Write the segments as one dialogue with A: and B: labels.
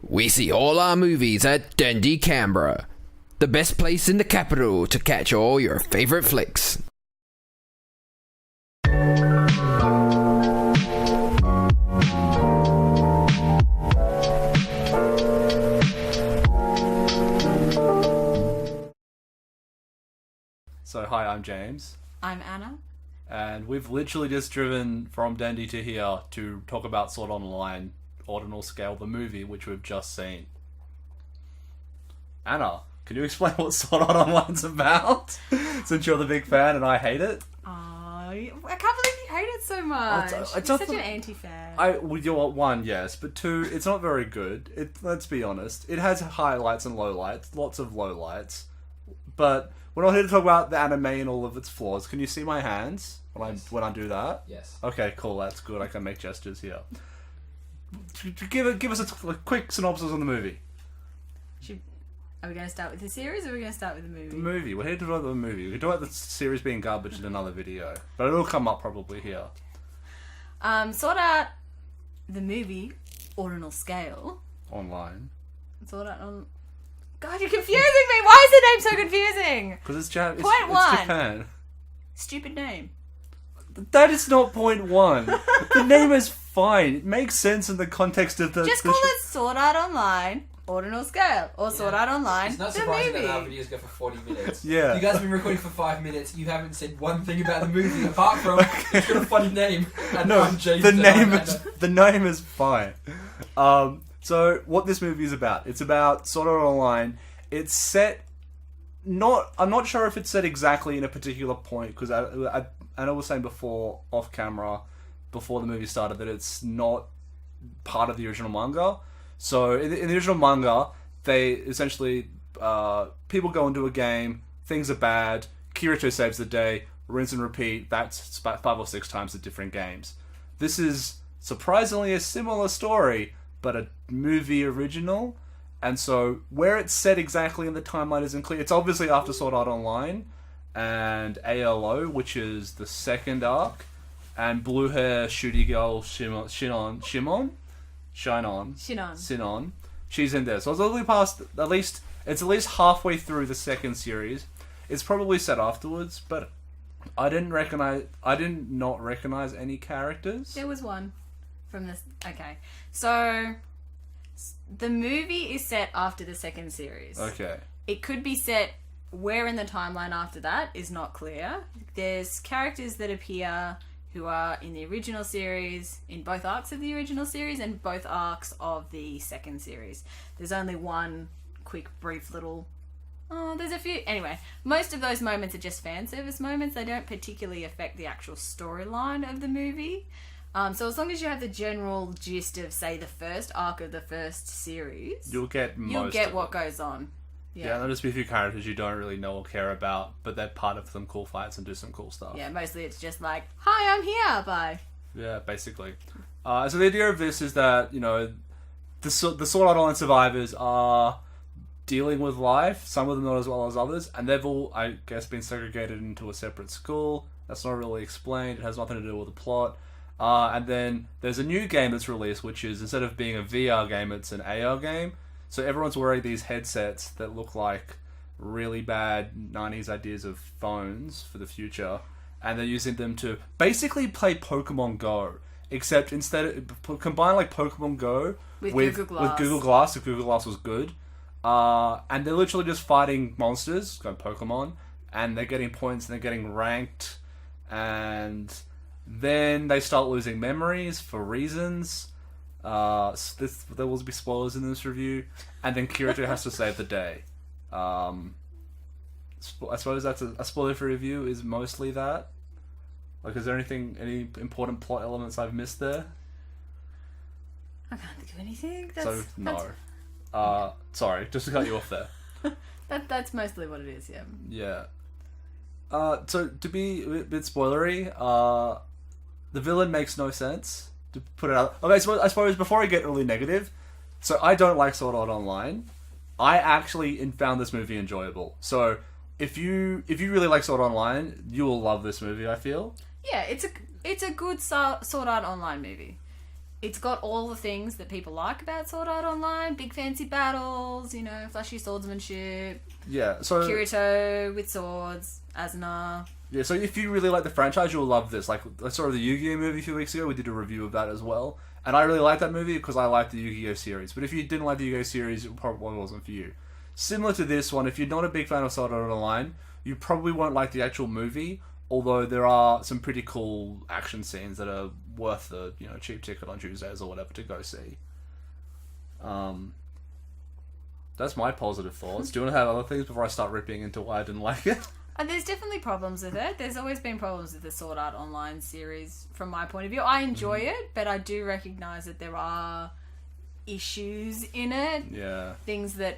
A: We see all our movies at Dundee Canberra, the best place in the capital to catch all your favourite flicks.
B: So hi, I'm James.
C: I'm Anna.
B: And we've literally just driven from Dundee to here to talk about Sword Online, Ordinal Scale, the movie, which we've just seen. Anna, can you explain what Sword Art Online's about? Since you're the big fan and I hate it.
C: I can't believe you hate it so much.
B: It's
C: You're
B: not
C: such an anti-fan.
B: Well, one, yes, but two, it's not very good. Let's be honest. It has highlights and lowlights, lots of lowlights. But we're not here to talk about the anime and all of its flaws. Can you see my hands when I do that?
A: Yes.
B: Okay, cool. That's good. I can make gestures here. Give us a quick synopsis on the movie.
C: Are we going to start with the series or are we going to start with the movie?
B: The movie. We're here to talk about the movie. We can talk about the series being garbage in another video, but it'll come up probably here.
C: Sword Art, the movie, Ordinal Scale.
B: Online.
C: Sword Art on... God, you're confusing me! Why is the name so confusing?
B: Because it's
C: Point
B: it's
C: one.
B: Japan.
C: Stupid name.
B: That is not point one. The name is fine. It makes sense in the context of the...
C: Just call it Sword Art Online, Ordinal Scale. Or Sword Art Online,
D: It's not
C: the
D: surprising
C: movie.
D: that our videos go for 40 minutes.
B: Yeah.
D: You guys have been recording for 5 minutes. You haven't said one thing about the movie apart from it's got a funny name. And
B: No,
D: I'm James
B: the
D: and
B: name
D: I'm
B: is
D: Anna.
B: the name is fine. So what this movie is about? It's about Sword Art Online. It's set. I'm not sure if it's set exactly in a particular point because I was saying before off camera, before the movie started, that it's not part of the original manga. So in the original manga, they essentially people go into a game, things are bad, Kirito saves the day, rinse and repeat. That's about 5 or 6 times at different games. This is surprisingly a similar story, but a movie original. And so where it's set exactly in the timeline isn't clear. It's obviously after Sword Art Online and ALO, which is the second arc, and blue hair shooty girl Shinon. She's in there. So it's literally past at least halfway through the second series. It's probably set afterwards, but I didn't not recognize any characters.
C: There was one from this. Okay, so the movie is set after the second series.
B: Okay.
C: It could be set where in the timeline after that is not clear. There's characters that appear who are in the original series, in both arcs of the original series and both arcs of the second series. There's only one quick, brief little... Oh, there's a few... Anyway, most of those moments are just fan service moments. They don't particularly affect the actual storyline of the movie. So as long as you have the general gist of, say, the first arc of the first series...
B: You'll get
C: what goes on.
B: Yeah, there'll just be a few characters you don't really know or care about, but they're part of some cool fights and do some cool stuff.
C: Yeah, mostly it's just like, hi, I'm here, bye.
B: Yeah, basically. So the idea of this is that, the Sword Art Online survivors are dealing with life, some of them not as well as others, and they've all, I guess, been segregated into a separate school. That's not really explained. It has nothing to do with the plot. And then there's a new game that's released, which is, instead of being a VR game, it's an AR game. So everyone's wearing these headsets that look like really bad 90s ideas of phones for the future. And they're using them to basically play Pokemon Go. Except combine like Pokemon Go
C: with Google Glass.
B: With Google Glass, if Google Glass was good. And they're literally just fighting monsters, like Pokemon. And they're getting points and they're getting ranked. And then they start losing memories for reasons. There will be spoilers in this review, and then Kirito has to save the day. I suppose that's a spoiler-free review is mostly that. Like, is there any important plot elements I've missed there?
C: I can't think of anything.
B: Sorry, just to cut you off there.
C: That's mostly what it is, yeah.
B: Yeah. So to be a bit spoilery, the villain makes no sense. To put it out. Okay, I suppose before I get really negative, so I don't like Sword Art Online. I actually found this movie enjoyable. So if you really like Sword Art Online, you will love this movie, I feel.
C: Yeah, it's a good Sword Art Online movie. it's got all the things that people like about Sword Art Online: big fancy battles, flashy swordsmanship,
B: Yeah, so
C: Kirito with swords, Asuna.
B: yeah, so if you really like the franchise, you'll love this. Like, I saw the Yu-Gi-Oh movie a few weeks ago. We did a review of that as well, and I really liked that movie because I liked the Yu-Gi-Oh series. But if you didn't like the Yu-Gi-Oh series, it probably wasn't for you. Similar to this one, if you're not a big fan of Sword Art Online, you probably won't like the actual movie. Although there are some pretty cool action scenes that are worth the cheap ticket on Tuesdays or whatever to go see. That's my positive thoughts. Do you want to have other things before I start ripping into why I didn't like it?
C: And there's definitely problems with it. There's always been problems with the Sword Art Online series from my point of view. I enjoy it, but I do recognise that there are issues in it.
B: Yeah.
C: Things that,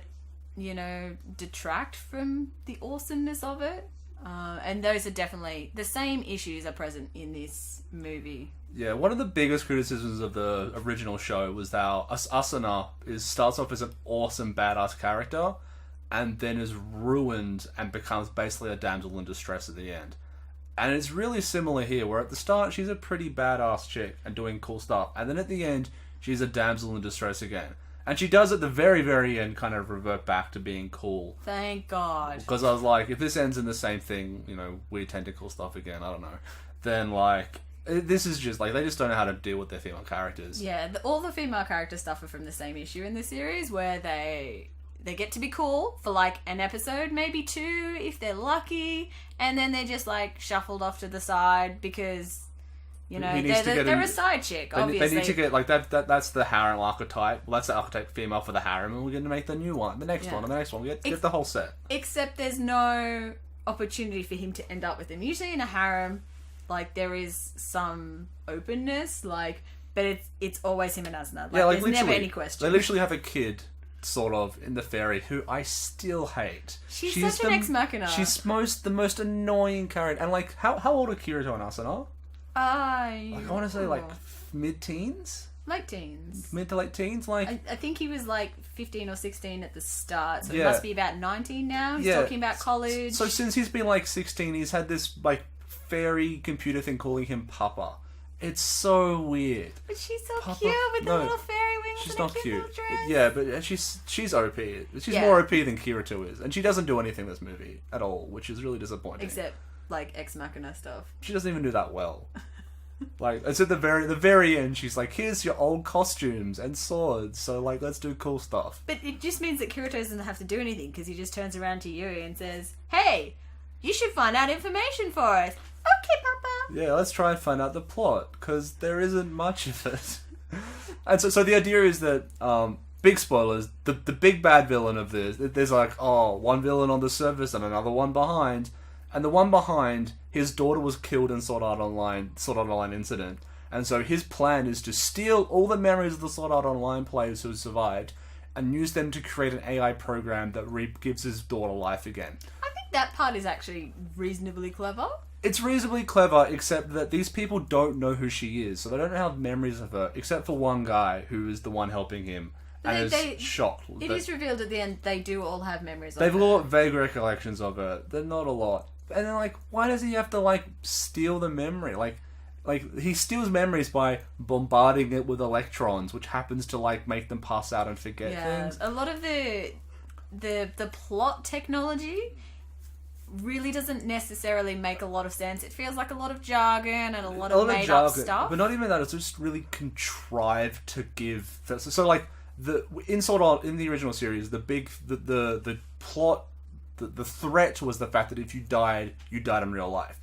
C: detract from the awesomeness of it. And those are definitely... the same issues are present in this movie.
B: Yeah, one of the biggest criticisms of the original show was how Asuna starts off as an awesome, badass character, and then is ruined and becomes basically a damsel in distress at the end. And it's really similar here, where at the start she's a pretty badass chick and doing cool stuff, and then at the end she's a damsel in distress again. And she does at the very, very end kind of revert back to being cool.
C: Thank God.
B: Because I was like, if this ends in the same thing, weird tentacle stuff again, I don't know, then this is just they just don't know how to deal with their female characters.
C: Yeah, all the female characters suffer from the same issue in this series, where they get to be cool for an episode, maybe two if they're lucky, and then they're just shuffled off to the side because they're a side chick. Obviously,
B: they need to get that's the harem archetype. Well, that's the archetype female for the harem, and we're going to make the new one, the next one, and the next one. We get the whole set. Except
C: there's no opportunity for him to end up with them. Usually in a harem, there is some openness, but it's always him and Asuna. There's never any question.
B: They literally have a kid, sort of, in the fairy, who I still hate.
C: She's such an ex machina.
B: She's the most annoying character. And how old are Kirito and Asuna? I want to say mid-teens?
C: Late teens.
B: Mid to late teens?
C: I think he was 15 or 16 at the start, so he must be about 19 now. He's talking about college.
B: So since he's been 16, he's had this fairy computer thing calling him Papa. It's so weird.
C: But she's so cute with the little fairy wings.
B: She's
C: and
B: not
C: a cute.
B: cute. Yeah, but she's OP. She's more OP than Kirito is, and she doesn't do anything in this movie at all, which is really disappointing.
C: Except ex machina stuff.
B: She doesn't even do that well. It's at the very end. She's like, "Here's your old costumes and swords. So let's do cool stuff."
C: But it just means that Kirito doesn't have to do anything because he just turns around to Yui and says, "Hey, you should find out information for us." Okay, Papa.
B: Yeah, let's try and find out the plot because there isn't much of it. And so the idea is that big spoilers. The big bad villain of this. There's one villain on the surface and another one behind. And the one behind, his daughter was killed in Sword Art Online incident. And so his plan is to steal all the memories of the Sword Art Online players who survived and use them to create an AI program that gives his daughter life again.
C: I think that part is actually reasonably clever.
B: It's reasonably clever, except that these people don't know who she is. So they don't have memories of her, except for one guy who is the one helping him. And is shocked.
C: It is revealed at the end they do all have memories of
B: her. They've
C: all
B: got vague recollections of her. They're not a lot. And then, why does he have to, steal the memory? He steals memories by bombarding it with electrons, which happens to, make them pass out and forget things.
C: A lot of the plot technology really doesn't necessarily make a lot of sense. It feels like a lot of jargon and a lot of made-up stuff.
B: But not even that, it's just really contrived to give... So, in the original series, the plot... The threat was the fact that if you died in real life.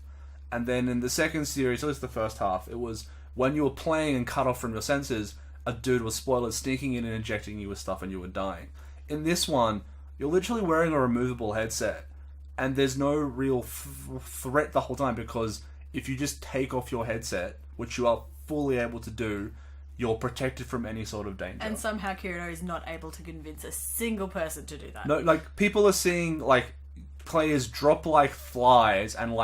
B: And then in the second series, at least the first half, it was when you were playing and cut off from your senses, a dude was spoilers sneaking in and injecting you with stuff and you were dying. In this one, you're literally wearing a removable headset. And there's no real threat the whole time because if you just take off your headset, which you are fully able to do, you're protected from any sort of danger.
C: And somehow Kirito is not able to convince a single person to do that.
B: No, people are seeing, players drop like flies and,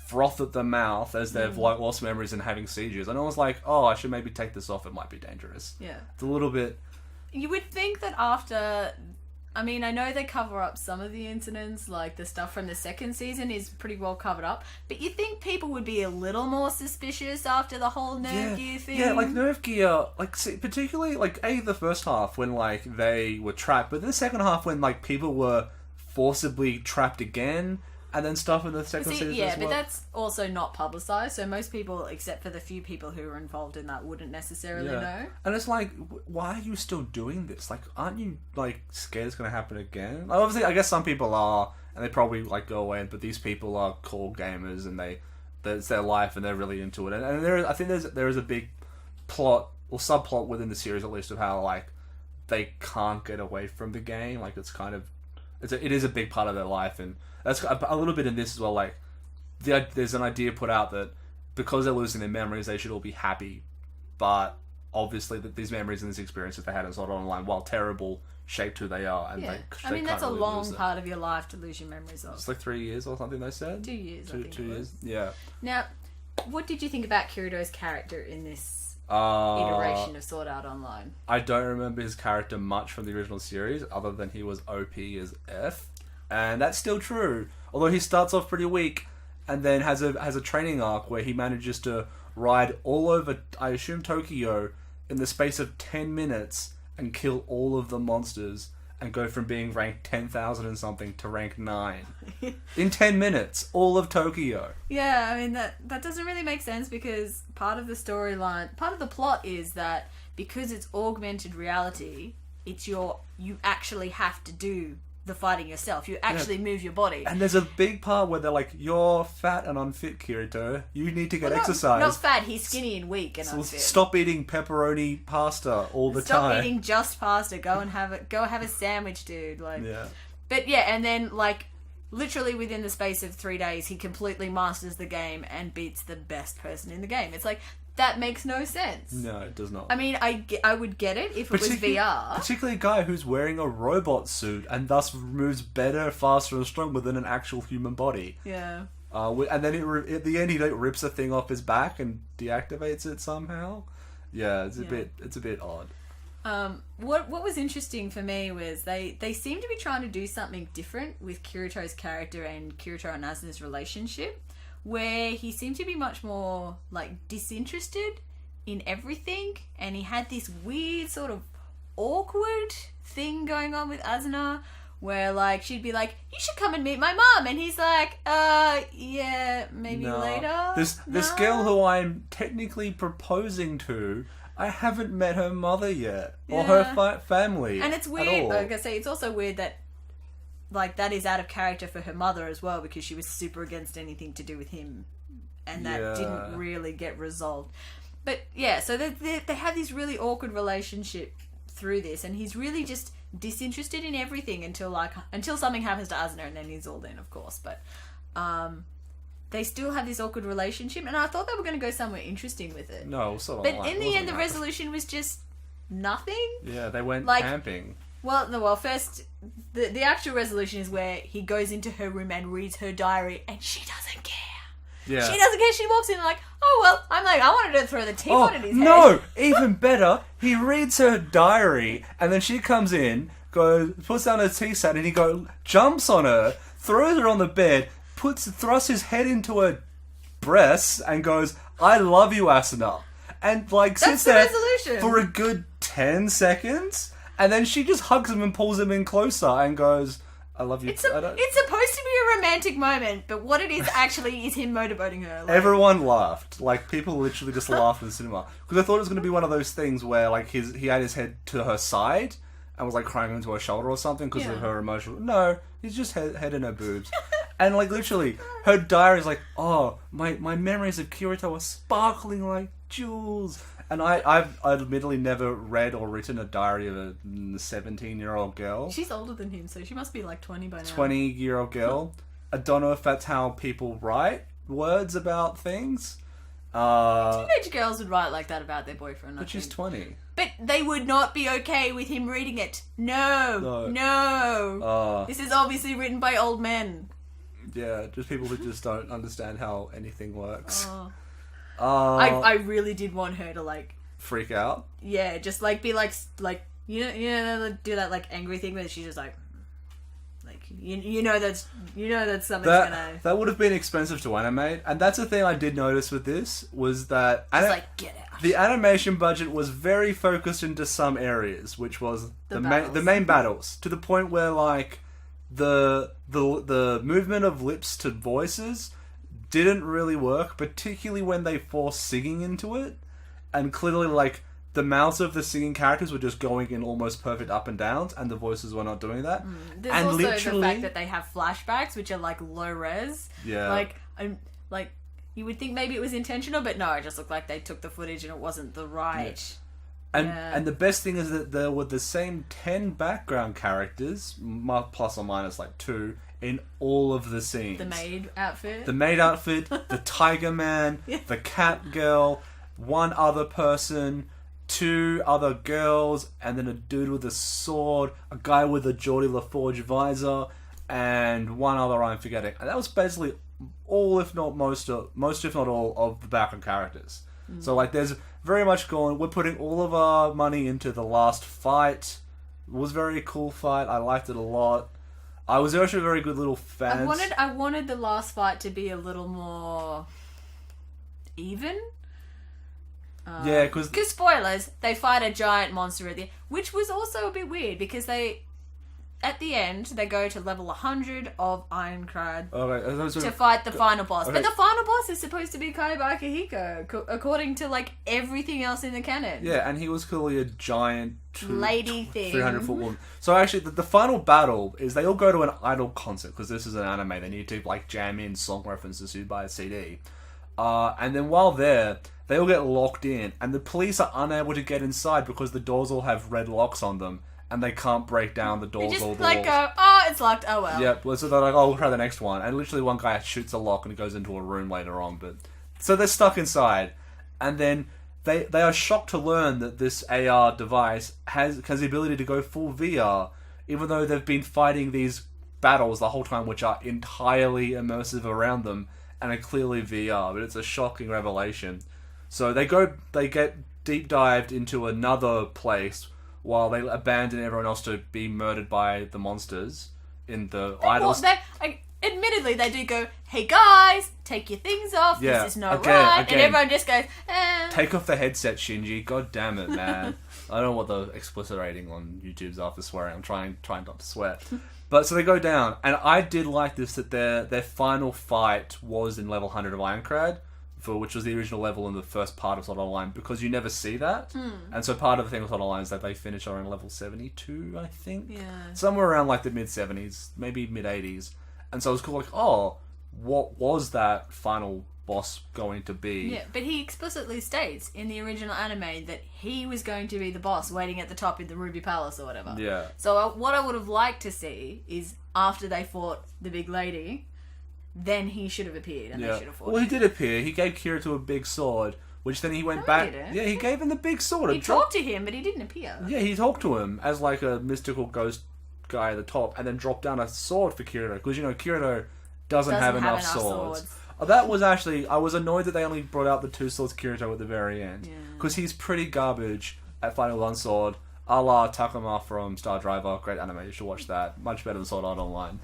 B: froth at the mouth as they've, lost memories and having seizures. And I was like, oh, I should maybe take this off. It might be dangerous.
C: Yeah.
B: It's a little bit...
C: You would think that after I mean, I know they cover up some of the incidents, like the stuff from the second season is pretty well covered up, but you think people would be a little more suspicious after the whole Nerve Gear thing?
B: Yeah, like Nerve Gear, like particularly like the first half when like they were trapped, but the second half when like people were forcibly trapped again, and then stuff in the second season
C: yeah,
B: as well.
C: but that's also not publicized, so most people, except for the few people who were involved in that, wouldn't necessarily know. And
B: it's like, why are you still doing this? Like, aren't you like scared it's gonna happen again? Like, obviously, I guess some people are, and they probably like go away. But these people are core gamers, and it's their life, and they're really into it. And I think there is a big plot or subplot within the series, at least, of how like they can't get away from the game. Like, it's kind of it is a big part of their life, and that's a little bit in this as well. Like, there's an idea put out that because they're losing their memories, they should all be happy. But obviously, that these memories and these experiences they had in Sword Art Online, while terrible, shaped who they are. And
C: yeah,
B: they
C: I mean that's
B: can't
C: a
B: really
C: long
B: lose it.
C: part of your life to lose your memories of.
B: It's like 3 years or something. They said
C: 2 years. I think
B: 2
C: it was.
B: years. Yeah.
C: Now, what did you think about Kirito's character in this
B: Uh,
C: iteration of Sword Art Online?
B: I don't remember his character much from the original series, other than he was OP as F, and that's still true. Although he starts off pretty weak, and then has a training arc where he manages to ride all over, I assume, Tokyo in the space of 10 minutes and kill all of the monsters and go from being ranked 10,000 and something to rank 9 in 10 minutes, all of Tokyo.
C: Yeah, I mean that doesn't really make sense because part of the storyline, part of the plot is that because it's augmented reality, you actually have to do the fighting yourself. You actually move your body.
B: And there's a big part where they're like, "You're fat and unfit, Kirito. You need to get exercise."
C: Not fat. He's skinny and weak and
B: So
C: unfit.
B: stop eating pepperoni pasta all the
C: Stop
B: time.
C: eating just pasta. Go have a sandwich, dude. Like,
B: Yeah.
C: But yeah, and then like literally within the space of 3 days, he completely masters the game and beats the best person in the game. It's like that makes no sense.
B: No, it does not.
C: I mean, I would get it if it was VR.
B: Particularly a guy who's wearing a robot suit and thus moves better, faster, and stronger than an actual human body.
C: Yeah.
B: And then at the end, he like rips a thing off his back and deactivates it somehow. Yeah, it's a bit odd.
C: What was interesting for me was they seem to be trying to do something different with Kirito's character and Kirito and Asuna's relationship, where he seemed to be much more like disinterested in everything, and he had this weird sort of awkward thing going on with Asuna, where like she'd be like, "You should come and meet my mom," and he's like, yeah, maybe later."
B: This girl who I'm technically proposing to, I haven't met her mother yet, or her family.
C: And it's weird. Like I say, it's also weird that like that is out of character for her mother as well, because she was super against anything to do with him, and that didn't really get resolved. But yeah, so they have this really awkward relationship through this, and he's really just disinterested in everything until something happens to Asuna, and then he's all in, of course. But they still have this awkward relationship, and I thought they were going to go somewhere interesting with it.
B: No, sort of.
C: But in the end, the resolution was just nothing.
B: Yeah, they went
C: Like,
B: camping.
C: Well, first, the actual resolution is where he goes into her room and reads her diary, and she doesn't care.
B: Yeah.
C: She doesn't care. She walks in like, "Oh, well," I'm like, I wanted to throw the teapot at his head.
B: No! Even better, he reads her diary, and then she comes in, puts down her tea set, and he jumps on her, throws her on the bed, thrusts his head into her breasts, and goes, "I love you, Asuna." And like sits
C: the
B: there
C: resolution.
B: for a good 10 seconds, and then she just hugs him and pulls him in closer and goes, "I love you."
C: It's supposed to be a romantic moment, but what it is actually is him motorboating her. Like,
B: Everyone laughed. Like, people literally just laughed in the cinema. Because I thought it was going to be one of those things where, like, he had his head to her side and was, like, crying into her shoulder or something because of her emotional... No, he's just head in her boobs. And, like, literally, her diary's like, "Oh, my memories of Kirito are sparkling like jewels." And I've admittedly never read or written a diary of a 17-year-old girl.
C: She's older than him, so she must be like 20 by now.
B: 20-year-old girl. I don't know if that's how people write words about things.
C: Teenage girls would write like that about their boyfriend.
B: But she's 20.
C: But they would not be okay with him reading it. No. This is obviously written by old men.
B: Yeah, just people who just don't understand how anything works.
C: I really did want her to like
B: Freak out.
C: just like be like you know do that like angry thing where she's just like you know that's something's gonna.
B: That would have been expensive to animate, and that's the thing I did notice with this was that
C: It's like, get out.
B: the animation budget was very focused into some areas, which was the
C: battles.
B: main battles, to the point where like the movement of lips to voices didn't really work, particularly when they forced singing into it, and clearly like the mouths of the singing characters were just going in almost perfect up and downs, and the voices were not doing that.
C: There's
B: and
C: also
B: literally,
C: the fact that they have flashbacks, which are like low res.
B: Yeah.
C: Like I'm like. You would think maybe it was intentional, but no, it just looked like they took the footage and it wasn't the right.
B: And the best thing is that there were the same 10 background characters, plus or minus like 2, in all of the scenes.
C: The maid outfit.
B: The maid outfit, the Tiger Man, the Cat Girl, one other person, 2 other girls, and then a dude with a sword, a guy with a Geordie LaForge visor, and one other I'm forgetting. And that was basically all, if not most, if not all, of the background characters. So like, there's very much going. We're putting all of our money into the last fight. It was a very cool fight. I liked it a lot. I was actually a very good little fan.
C: I wanted the last fight to be a little more even.
B: Yeah, because
C: Spoilers, they fight a giant monster at the end, which was also a bit weird because at the end, they go to level 100 of Ironclad to fight the final boss.
B: Okay.
C: But the final boss is supposed to be Kaiba Akihiko, according to, like, everything else in the canon.
B: Yeah, and he was clearly a giant
C: Lady thing.
B: 300-foot woman. So actually, the final battle is they all go to an idol concert, because this is an anime. They need to, like, jam in song references to buy a CD. And then while there, they all get locked in, and the police are unable to get inside because the doors all have red locks on them. And they can't break down the doors
C: They
B: or
C: just
B: the
C: like
B: walls.
C: go, oh, it's locked. Oh well.
B: Yep. Well, so they're like, oh, we'll try the next one. And literally, one guy shoots a lock and it goes into a room later on. But so they're stuck inside, and then they are shocked to learn that this AR device has the ability to go full VR, even though they've been fighting these battles the whole time, which are entirely immersive around them and are clearly VR. But it's a shocking revelation. So they get deep dived into another place, while they abandon everyone else to be murdered by the monsters in the idols.
C: Admittedly, they do go, hey guys, take your things off,
B: Yeah,
C: this is not
B: again.
C: right. And everyone just goes,
B: Take off the headset, Shinji. God damn it, man. I don't know what the explicit rating on YouTube's after swearing. I'm trying not to swear. But so they go down, and I did like this, that their final fight was in level 100 of Ironclad, which was the original level in the first part of Sword Art Online, because you never see that. And so part of the thing with Sword Art Online is that they finish around level 72, I think.
C: Yeah.
B: Somewhere around like the mid-70s, maybe mid-80s. And so it was cool, like, oh, what was that final boss going to be?
C: yeah, but he explicitly states in the original anime that he was going to be the boss waiting at the top in the Ruby Palace or whatever.
B: Yeah.
C: So what I would have liked to see is after they fought the big lady, then he should have appeared and they should have fought
B: Well, he
C: him.
B: did appear. He gave Kirito a big sword, which then he went
C: No,
B: back.
C: he didn't.
B: Yeah, he gave him the big sword.
C: He talked to him, but he didn't appear.
B: Yeah, he talked to him as like a mystical ghost guy at the top, and then dropped down a sword for Kirito, because Kirito doesn't have enough swords. That was actually, I was annoyed that they only brought out the 2 swords Kirito at the very end, because he's pretty garbage at fighting one sword, a la Takuma from Star Driver. Great anime, you should watch that. Much better than Sword Art Online.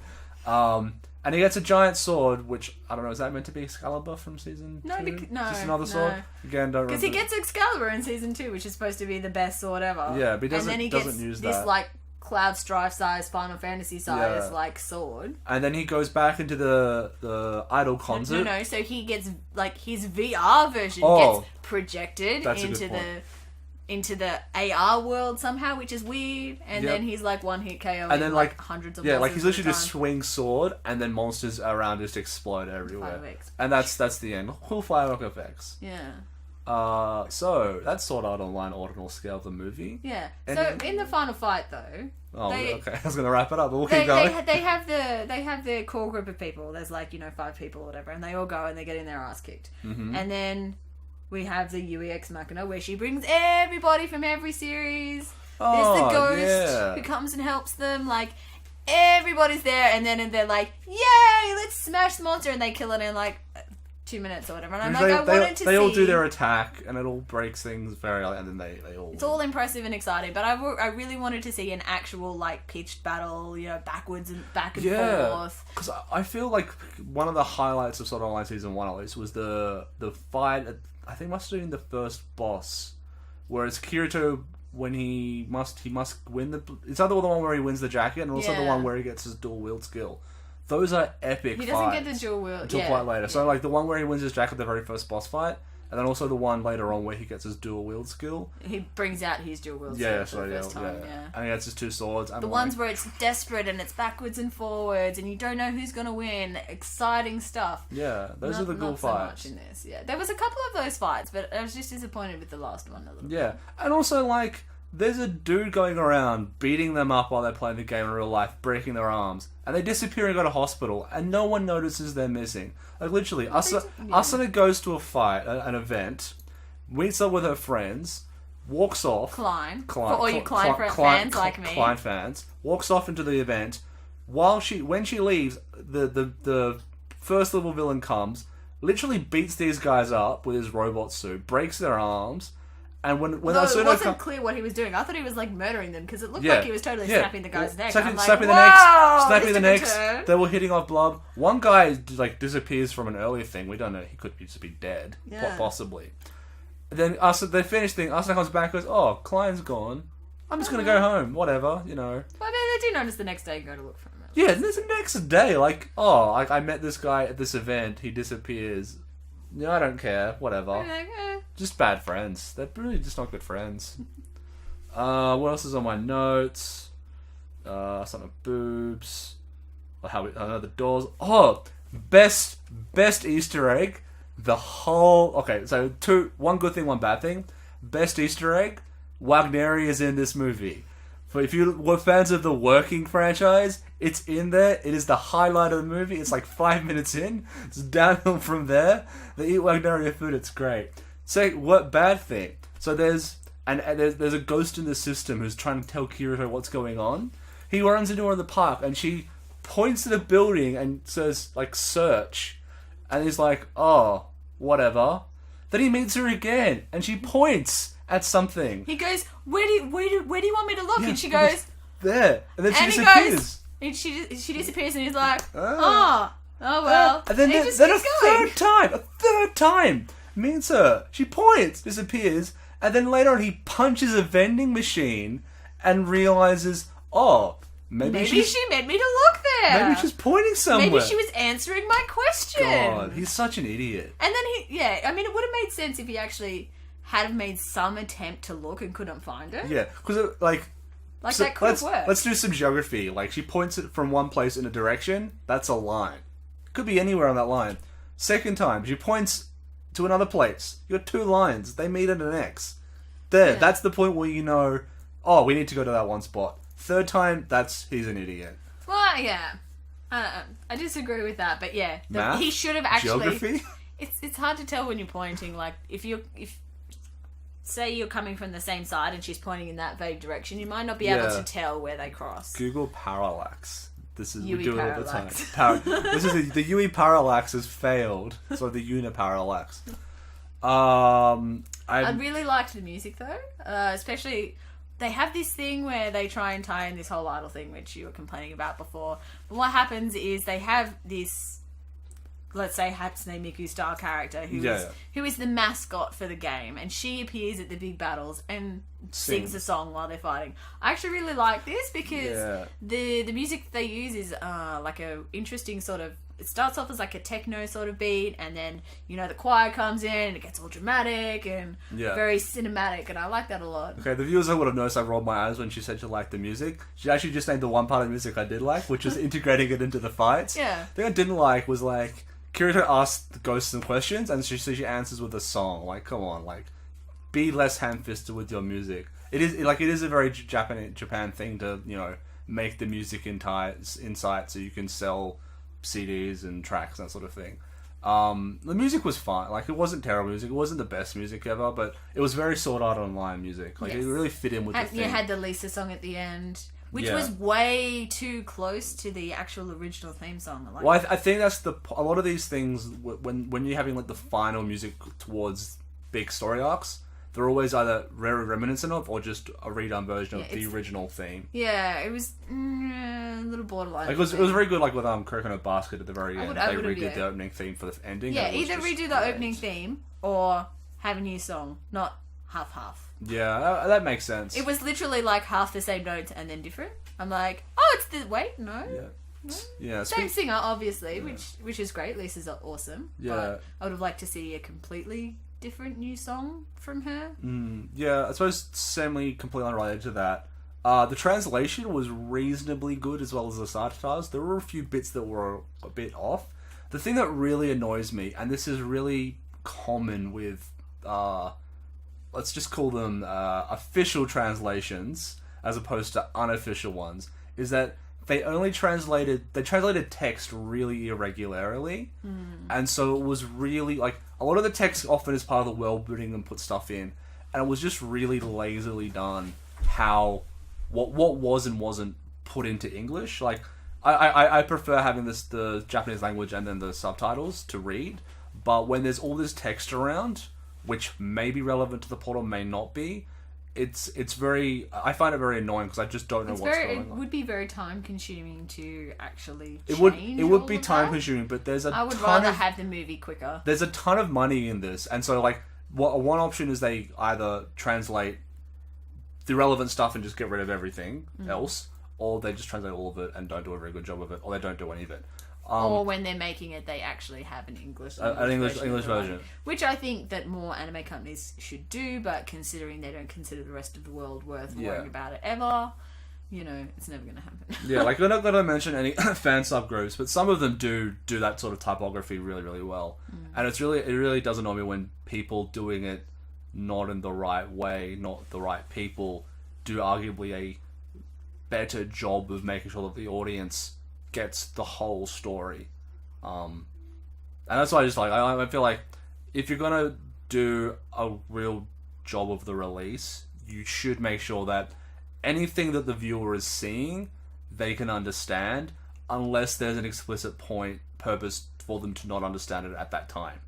B: And he gets a giant sword, which, I don't know, is that meant to be Excalibur from season 2?
C: No,
B: Just another sword? Again, don't remember.
C: Because he gets Excalibur in season 2, which is supposed to be the best sword ever.
B: Yeah, but he
C: and then he
B: doesn't
C: gets
B: use
C: this
B: that.
C: like Cloud Strife size, Final Fantasy size,
B: Yeah.
C: like sword.
B: And then he goes back into the idol concert.
C: No. So he gets like his VR version
B: Oh,
C: gets projected
B: that's a
C: into
B: good
C: the
B: point.
C: into the AR world somehow, which is weird. And
B: Yep.
C: then he's like one hit KO.
B: And then like
C: hundreds of
B: yeah, like
C: bosses
B: he's literally
C: at a
B: just
C: time.
B: swing sword, and then monsters around just explode everywhere.
C: Fireworks.
B: And that's the end. Cool firework effects.
C: Yeah.
B: So that's Sword Art Online ordinal scale of the movie.
C: Yeah.
B: And
C: so
B: then-
C: in the final fight though,
B: Oh,
C: They-
B: okay. I was gonna wrap it up, but we'll
C: they,
B: keep going.
C: they have the core group of people. There's like 5 people or whatever, and they all go and they're getting their ass kicked.
B: Mm-hmm.
C: And then we have the Yui Ex Machina, where she brings everybody from every series. There's the ghost
B: yeah.
C: who comes and helps them. Like everybody's there, and then they're like, "Yay, let's smash the monster!" And they kill it in like 2 minutes or whatever. And I'm
B: Because
C: like, I wanted to see.
B: They all do their attack, and it all breaks things very, and then they all.
C: It's all impressive and exciting, but I really wanted to see an actual like pitched battle, backwards and back and forth.
B: Because I feel like one of the highlights of Sword Art Online Season 1 at least was the fight. I think must have been the first boss, whereas Kirito, when he must win the. It's either the one where he wins the jacket, and also the one where he gets his dual wield skill. Those are epic.
C: He doesn't
B: fights
C: get the dual wield
B: until quite later. So like the one where he wins his jacket, the very first boss fight, and then also the one later on where he gets his dual wield skill.
C: He brings out his dual wield
B: Yeah,
C: skill for the first time. Yeah.
B: And he gets his two swords. And
C: The ones where it's desperate and it's backwards and forwards and you don't know who's gonna win. Exciting stuff.
B: Yeah, those are the cool
C: not
B: fights.
C: So much in this. Yeah, there was a couple of those fights, but I was just disappointed with the last one a little bit.
B: Yeah, and also like there's a dude going around beating them up while they're playing the game in real life, breaking their arms, and they disappear and go to hospital, and no one notices they're missing. Like literally, Asuna goes to a fight, an event, meets up with her friends, walks off.
C: Klein for all you Klein fans like me.
B: Klein fans walks off into the event. When she leaves, the first level villain comes, literally beats these guys up with his robot suit, breaks their arms. And when
C: Though
B: Asuna
C: it wasn't clear what he was doing. I thought he was like murdering them because it looked like he was totally snapping the guy's neck.
B: Snapping,
C: I'm like,
B: snapping the necks. They were hitting off blood. One guy like disappears from an earlier thing. We don't know. He could just be dead, possibly. Then they finish thing. Asuna comes back and goes, "Oh, Klein's gone. I'm just gonna go home. Whatever,
C: Well, I mean, they do notice the next day and go to look for him.
B: Yeah, there's the next day. Like, I met this guy at this event. He disappears. I don't care. Whatever.
C: Like,
B: Just bad friends. They're really just not good friends. What else is on my notes? Something of boobs. The doors. Oh, best Easter egg. The whole. Okay, so one good thing, one bad thing. Best Easter egg. Wagneri is in this movie. But if you were fans of the Working franchise, it's in there. It is the highlight of the movie. It's like 5 minutes in. It's downhill from there. They eat Wagneria food. It's great. So, what bad thing? So there's a ghost in the system who's trying to tell Kirito what's going on. He runs into her in the park, and she points at a building and says like "search," and he's like, "Oh, whatever." Then he meets her again, and she points at something.
C: he goes, where do you want me to look? And she goes,
B: there, and then she
C: and
B: disappears.
C: he goes, and she disappears, and he's like, oh well.
B: And then
C: he
B: a
C: just keeps going.
B: third time, meets her. She points, disappears, and then later on he punches a vending machine and realizes, oh, maybe
C: she meant me to look there.
B: maybe she's pointing somewhere.
C: Maybe she was answering my question.
B: God, he's such an idiot.
C: And then I mean, it would have made sense if he actually had made some attempt to look and couldn't find her.
B: Yeah, because
C: that could have worked.
B: Let's do some geography. Like, she points it from one place in a direction. That's a line. Could be anywhere on that line. Second time, she points to another place. You got two lines. They meet at an X. There. Yeah. That's the point where you know, oh, we need to go to that one spot. Third time, he's an idiot.
C: Well, yeah. I disagree with that, but yeah.
B: Math?
C: He should have actually...
B: Geography?
C: It's hard to tell when you're pointing. Like, if say you're coming from the same side and she's pointing in that vague direction, you might not be able to tell where they cross.
B: Google parallax. We
C: Yui
B: do it all the time.
C: parallax.
B: This is the Yui parallax has failed. So the uniparallax. I
C: really liked the music though, especially they have this thing where they try and tie in this whole idol thing, which you were complaining about before. But what happens is they have this, let's say, Hatsune Miku style character who is the mascot for the game, and she appears at the big battles and sings a song while they're fighting. I actually really like this because the music they use is like a interesting sort of. It starts off as like a techno sort of beat, and then the choir comes in and it gets all dramatic and very cinematic, and I like that a lot.
B: Okay, the viewers would have noticed I rolled my eyes when she said she liked the music. She actually just named the one part of the music I did like, which was integrating it into the fights.
C: Yeah.
B: The thing I didn't like was like Kirito asks the ghost some questions and she answers with a song. Like, come on, like, be less ham-fisted with your music. It is a very Japan thing to make the music insight so you can sell CDs and tracks and that sort of thing. The music was fine. Like, it wasn't terrible music. It wasn't the best music ever, but it was very Sword Art Online music. Like, it really fit in with the thing.
C: You had the Lisa song at the end. which
B: Yeah.
C: was way too close to the actual original theme song. Like,
B: Well, I think that's a lot of these things when you're having like the final music towards big story arcs, they're always either very reminiscent of or just a redone version of the original theme.
C: yeah, it was a little borderline.
B: Like, it was very good. Like with Coconut Basket at the very end,
C: I
B: they
C: would-
B: redid
C: yeah.
B: the opening theme for the ending.
C: Yeah,
B: and it was
C: either
B: just
C: redo the
B: great.
C: opening theme or have a new song, not half.
B: Yeah, that makes sense.
C: It was literally like half the same notes and then different. I'm like, oh, it's the wait, no.
B: Yeah,
C: Same singer, obviously, which is great. Lisa's awesome.
B: Yeah.
C: But I would have liked to see a completely different new song from her.
B: Yeah, I suppose completely unrelated to that. The translation was reasonably good as well as the subtitles. There were a few bits that were a bit off. The thing that really annoys me, and this is really common with, let's just call them official translations as opposed to unofficial ones, is that they translated text really irregularly, and so it was really like a lot of the text often is part of the world building and put stuff in, and it was just really lazily done. What was and wasn't put into English. Like I prefer having the Japanese language and then the subtitles to read, but when there's all this text around, which may be relevant to the plot or may not be, it's very. I find it very annoying because I just don't know what's going
C: It
B: on.
C: would be very time consuming to actually.
B: It would
C: all
B: be
C: of
B: time
C: that.
B: consuming, but there's a
C: I would
B: ton
C: rather
B: of
C: have the movie quicker.
B: there's a ton of money in this, and so like one option is they either translate the relevant stuff and just get rid of everything else, or they just translate all of it and don't do a very good job of it, or they don't do any of it.
C: Or when they're making it, they actually have an English
B: English
C: of the
B: version.
C: line, which I think that more anime companies should do. But considering they don't consider the rest of the world worth worrying about it ever, it's never going to happen.
B: Yeah, like we're not going to mention any fan subgroups, but some of them do that sort of typography really, really well, and it really does annoy me when people doing it not in the right way, not the right people, do arguably a better job of making sure that the audience gets the whole story. And that's why I just like, I feel like if you're gonna do a real job of the release, you should make sure that anything that the viewer is seeing, they can understand, unless there's an explicit purpose for them to not understand it at that time.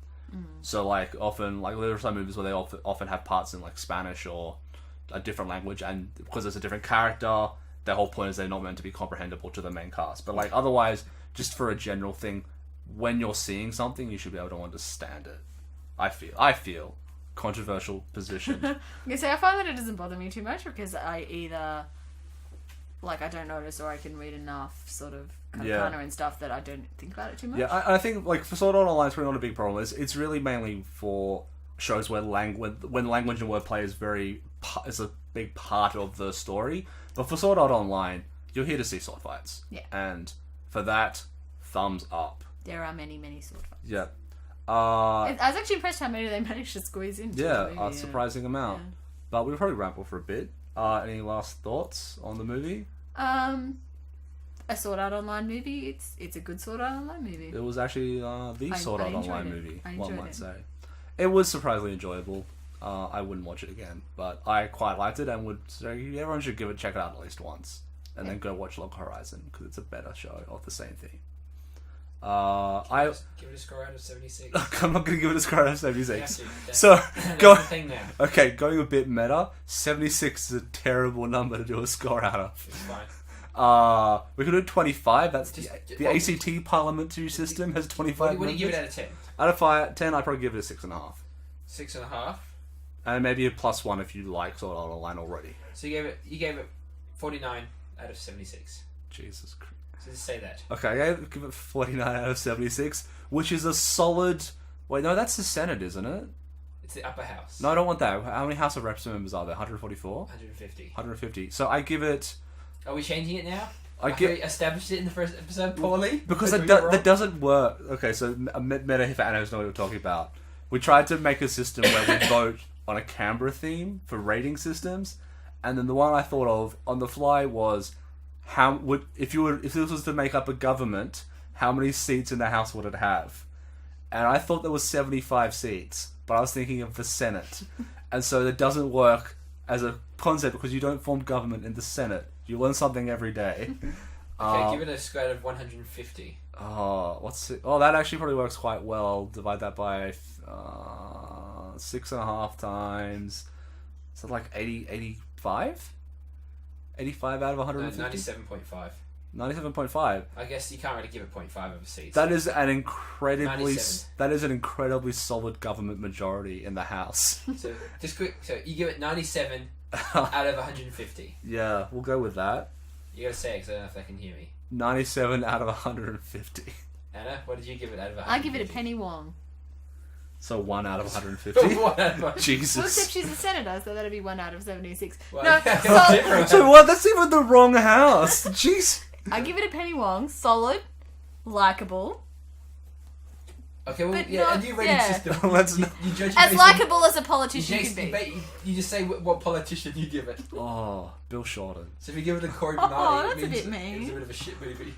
B: So like often, like there are some movies where they often have parts in like Spanish or a different language, and because it's a different character, their whole point is they're not meant to be comprehensible to the main cast. But like otherwise, just for a general thing, when you're seeing something, you should be able to understand it. I feel controversial position.
C: I find that it doesn't bother me too much because I either I don't notice or I can read enough sort of katakana and stuff that I don't think about it too much.
B: Yeah, I think like for Sword Art Online, it's really not a big problem. It's really mainly for shows where when language and wordplay is a big part of the story. But for Sword Art Online, you're here to see sword fights.
C: Yeah.
B: And for that, thumbs up.
C: There are many, many sword fights.
B: Yeah.
C: I was actually impressed how many they managed to squeeze in.
B: A surprising amount.
C: Yeah.
B: But we'll probably ramble for a bit. Any last thoughts on the movie?
C: A Sword Art Online movie. It's a good Sword Art Online movie.
B: It was actually the Sword Art Online movie,
C: I
B: one
C: enjoyed
B: might
C: it.
B: say. It was surprisingly enjoyable. I wouldn't watch it again, but I quite liked it and would say everyone should check it out at least once, and then go watch Log Horizon because it's a better show of the same thing.
D: Just give it a score out of 76.
B: I'm not going to give it a score out of 76.
D: You have to.
B: So
D: That's
B: go.
D: the thing now.
B: Okay, going a bit meta. 76 is a terrible number to do a score out of.
D: It's fine.
B: We could do 25. That's the
D: Well,
B: ACT parliamentary system has 25.
D: What do you give it
B: members.
D: out of 10?
B: Out of 10, I'd probably give it a 6.5.
D: 6.5.
B: And maybe a +1 if you like Sword Art Online already.
D: So you gave it 49 out of 76.
B: Jesus Christ.
D: So just say that.
B: Okay, I give it 49 out of 76, which is a solid... Wait, no, that's the Senate, isn't it?
D: It's the upper house.
B: No, I don't want that. How many House of Reps members are there? 144?
D: 150.
B: 150. So I give it...
D: Are we changing it now?
B: I
D: After
B: give...
D: we established it in the first episode poorly?
B: Because
D: We're doing
B: that
D: it wrong?
B: that doesn't work. Okay, so meta if Anna knows what we're talking about. We tried to make a system where we vote on a Canberra theme for rating systems, and then the one I thought of on the fly was if this was to make up a government, how many seats in the House would it have? And I thought there was 75 seats, but I was thinking of the Senate, and so it doesn't work as a concept because you don't form government in the Senate. You learn something every day.
D: Okay, give it a score out of 150.
B: Oh, what's it? Oh, that actually probably works quite well. I'll divide that by 6.5 times. Is that like 85? 85 out of
D: No,
B: 150?
D: 97.5.
B: 97.5.
D: I guess you can't really give it 0.5 overseas.
B: That is an incredibly
D: 97.
B: that is an incredibly solid government majority in the House.
D: So, just quick. So, you give it 97 out of 150.
B: Yeah, we'll go with that.
D: You gotta say it because I don't know if they can hear me.
B: 97 out of 150.
D: Anna, what did you give it out of 150?
C: I give it a penny Wong.
B: So 1 out of 150.
D: What out of 150?
C: Well, except
B: Jesus.
C: she's a senator, so that'd be 1 out of 76.
D: Well,
C: No,
D: yeah,
C: solid.
D: different.
B: So what? That's even the wrong House. Jeez.
C: I give it a penny Wong. Solid, likable,
D: Okay, well,
C: But
D: yeah,
C: not-
D: a new rating
C: yeah.
D: system.
B: Let's
D: you,
B: not-
D: you judge it
C: as
D: based on-
C: likable as a
D: You
C: politician
D: just,
C: can be.
D: you just say what politician you give it.
B: Oh, Bill Shorten.
D: So if you give it a Corey
C: Oh,
D: Bernardi,
C: that's
D: it
C: a
D: means
C: bit mean.
D: it was a bit of a shit movie.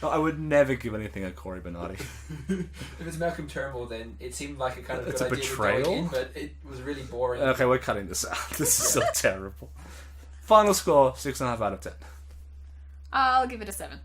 B: No, I would never give anything a Corey Bernardi.
D: If it's Malcolm Turnbull, then it seemed like a kind of
B: It's
D: good
B: a
D: idea
B: betrayal?
D: going in, but it was really boring.
B: Okay, we're cutting this out. This is so terrible. Final score, 6.5 out of 10.
C: I'll give it a 7.